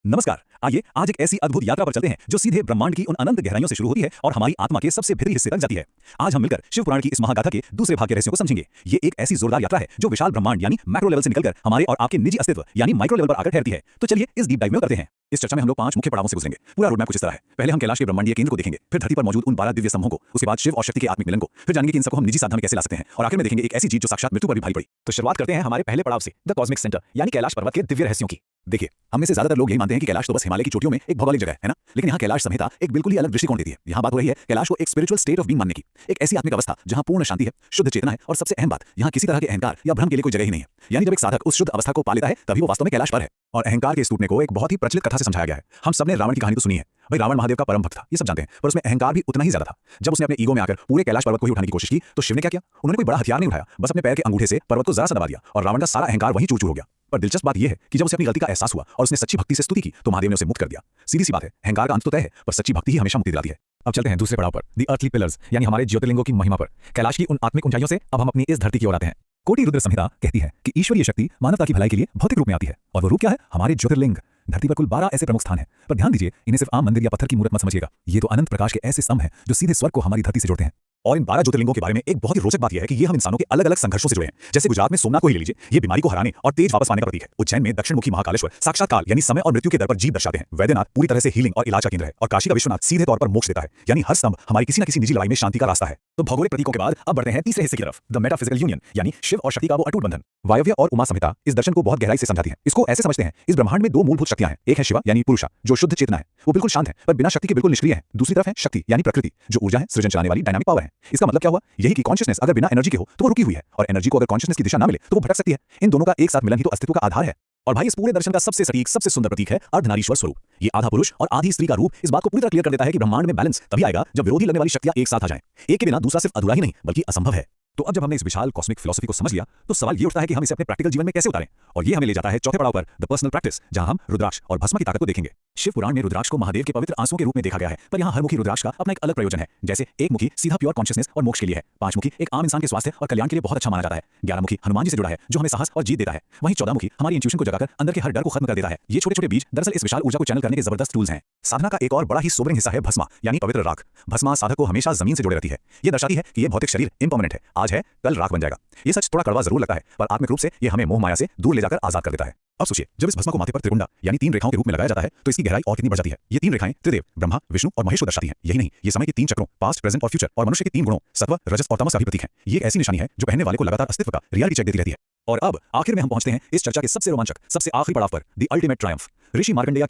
नमस्कार। आइए आज एक ऐसी अद्भुत यात्रा पर चलते हैं जो सीधे ब्रह्मांड की उन अनंत गहराइयों से शुरू होती है और हमारी आत्मा के सबसे भीतरी हिस्से तक जाती है। आज हम मिलकर शिव पुराण की इस महागाथा के दूसरे भाग के रहस्यों को समझेंगे। ये एक ऐसी जोरदार यात्रा है जो विशाल ब्रह्मांड यानी मैक्रो लेवल से निकलकर हमारे और आपके निजी अस्तित्व यानी माइक्रो लेवल पर आकर ठहरती है। तो चलिए इस डीप डाइव में करते हैं। इस चर्चा में हम लोग 5 मुख्य पड़ावों से गुजरेंगे। पूरा रोड मैप कुछ इस तरह है। पहले हम कैलाश के ब्रह्मांडीय केंद्र को देखेंगे, फिर धरती पर मौजूद उन 12 दिव्य स्तंभों को, उसके बाद शिव और शक्ति के आत्मिक मिलन को, फिर जानेंगे कि इन सबको हम निजी साधना में कैसे ला सकते हैं, और आखिर में देखेंगे एक ऐसी चीज जो साक्षात मृत्यु पर भी भारी पड़ी। तो शुरुआत करते हैं हमारे पहले पड़ाव से, द कॉस्मिक सेंटर यानी कैलाश पर्वत के दिव्य रहस्यों की। देखिए, हम में से ज्यादातर लोग यही मानते हैं कि कैलाश तो बस हिमालय की चोटियों में एक भौगोलिक जगह है ना। लेकिन यहाँ कैलाश संहिता एक बिल्कुल ही अलग दृष्टिकोण देती है। यहाँ बात हो रही है कैलाश को एक स्पिरिचुअल स्टेट ऑफ बीइंग मानने की, एक ऐसी आत्मिक अवस्था जहाँ पूर्ण शांति है, शुद्ध चेतना है, और सबसे अहम बात, यहाँ किसी तरह के अहंकार या भ्रम के लिए कोई जगह ही नहीं है। यानी जब एक साधक उस शुद्ध अवस्था को पा लेता है तभी वो वास्तव में कैलाश पर है। और अहंकार के इस टूटने को एक बहुत ही प्रचलित कथा से समझाया गया है। हम सबने रावण की कहानी तो सुनी है। भाई, रावण महादेव का परम भक्त था, ये सब जानते हैं, पर उसमें अहंकार भी उतना ही ज्यादा था। जब उसने अपने ईगो में आकर पूरे कैलाश पर्वत को ही उठाने की कोशिश की तो शिव ने क्या किया? उन्होंने कोई बड़ा हथियार नहीं उठाया, बस अपने पैर के अंगूठे से पर्वत को जरा सा दबा दिया और रावण का सारा अहंकार वहीं चूर-चूर हो गया। पर दिलचस्प बात यह है कि जब उसे अपनी गलती का एहसास हुआ और उसने सच्ची भक्ति से स्तुति की तो महादेव ने उसे मुक्त कर दिया। सीधी सी बात है, अहंकार का अंत तो तय है, पर सच्ची भक्ति ही हमेशा मुक्ति दिलाती है। अब चलते हैं दूसरे पड़ाव पर, दी अर्थली पिलर्स यानी हमारे ज्योतिर्लिंगों की महिमा पर। कैलाश की उन आत्मिक ऊंचाइयों से अब हम अपनी इस धरती की ओर आते हैं। कोटि रुद्र संहिता कहती है कि ईश्वरीय शक्ति मानवता की भलाई के लिए भौतिक रूप में आती है, और वो रूप क्या है? हमारे ज्योतिर्लिंग। धरती पर कुल 12 ऐसे प्रमुख स्थान हैं, पर ध्यान दीजिए, इन्हें सिर्फ आम मंदिर या पत्थर की मूर्त मत समझिएगा। ये तो अनंत प्रकाश के ऐसे स्तंभ हैं जो सीधे स्वर्ग को हमारी धरती से जोड़ते हैं। और इन 12 ज्योतिर्लिंगों के बारे में एक बहुत ही रोचक बात यह है कि ये हम इंसानों के अलग अलग संघर्षों से जुड़े हैं। जैसे गुजरात में सोमनाथ को ही ले लीजिए, ये बीमारी को हराने और तेज वापस पाने का प्रतीक है। उज्जैन में दक्षिणमुखी महाकालेश्वर साक्षात काल यानी समय और मृत्यु के दर पर जीत दर्शाते हैं। वैद्यनाथ पूरी तरह से हीलिंग और इलाज का केंद्र है, और काशी का विश्वनाथ सीधे तौर पर मोक्ष देता है। यानी हर स्तंभ हमारी किसी न किसी निजी लड़ाई में शांति का रास्ता है। तो भौगोलिक प्रतीकों के बाद अब बढ़ते हैं तीसरे हिस्से की तरफ, द मेटाफिजिकल यूनियन यानी शिव और शक्ति का वो अटूट बंधन। वायव्य और उमा संहिता इस दर्शन को बहुत गहराई से समझाती है। इसको ऐसे समझते हैं, इस ब्रह्मांड में 2 मूलभूत शक्तियां हैं। एक है शिवा यानी पुरुषा, जो शुद्ध चेतना है, वो बिल्कुल शांत है पर बिना शक्ति के बिल्कुल निष्क्रिय है। दूसरी तरफ है शक्ति यानी प्रकृति, जो ऊर्जा है, सृजन चलाने वाली डायनामिक पावर है। इसका मतलब क्या हुआ? यही कि कॉन्शियसनेस अगर बिना एनर्जी के हो तो वो रुकी हुई है, और एनर्जी को अगर कॉन्शियसनेस की दिशा ना मिले तो वो भटक सकती है। इन दोनों का एक साथ मिलन ही तो अस्तित्व का आधार है। और भाई, इस पूरे दर्शन का सबसे सटीक, सबसे सुंदर प्रतीक है अर्धनारीश्वर स्वरूप। ये आधा पुरुष और आधी स्त्री का रूप इस बात को पूरी तरह क्लियर कर देता है कि ब्रह्मांड में बैलेंस तभी आएगा जब विरोधी लगने वाली शक्तियां एक साथ आ जाएं। एक के बिना दूसरा सिर्फ अधूरा ही नहीं बल्कि असंभव है। तो अब जब हमने इस विशाल कॉस्मिक फिलॉसफी को समझ लिया तो सवाल ये उठता है कि हम इसे अपने प्रैक्टिकल जीवन में कैसे उतारें। और ये हमें ले जाता है चौथे पड़ाव पर, द पर्सनल प्रैक्टिस, जहां हम रुद्राक्ष और भस्म की ताकत को देखेंगे। शिव पुराण में रुद्राक्ष को महादेव के पवित्र आंसुओं के रूप में देखा गया है, पर यहाँ हर मुखी रुद्राक्ष का अपना एक अलग प्रयोजन है। जैसे एक मुखी सीधा प्योर कॉन्शियसनेस और मोक्ष के लिए है, 5 मुखी एक आम इंसान के स्वास्थ्य और कल्याण के लिए बहुत अच्छा माना जाता है, 11 मुखी हनुमान जी से जुड़ा है जो हमें साहस और जीत देता है, वहीं 14 मुखी हमारी इंट्यूशन को जगाकर अंदर के हर डर को खत्म कर देता है। ये छोटे छोटे बीज दरअसल इस विशाल ऊर्जा को चैनल करने के जबरदस्त टूल्स हैं। साधना का एक और बड़ा ही सोबरिंग हिस्सा है भस्मा यानी पवित्र राख। भस्मा साधक को हमेशा जमीन से जोड़े रहती है। ये दर्शाती है कि ये भौतिक शरीर इम्पर्मेनेंट है, आज है कल राख बन जाएगा। ये सच थोड़ा कड़वा जरूर लगता है, पर आत्मिक रूप से ये हमें मोह माया से दूर ले जाकर आजाद कर देता है। अब सोचिए, जब इस भस्म को माथे पर त्रिकुंडा यानी 3 रेखाओं के रूप में लगाया जाता है तो इसकी गहराई और कितनी बढ़ जाती है। ये 3 रेखाएं त्रिदेव, ब्रह्मा, विष्णु और महेश को दर्शाती हैं। यही नहीं, ये समय के 3 चक्रों, पास्ट, प्रेजेंट और फ्यूचर, और मनुष्य के 3 गुणों, सत्व, रजस और तमस का भी प्रतीक है। ये एक ऐसी निशानी है जो पहनने वाले को लगातार अस्तित्व का रियलिटी चेक देती रहती है। और अब आखिर में हम पहुंचते हैं इस चर्चा के सबसे रोमांचक, सबसे आखिरी पड़ाव पर, द अल्टीमेट ट्रायम्फ, ऋषि मार्कंडेय की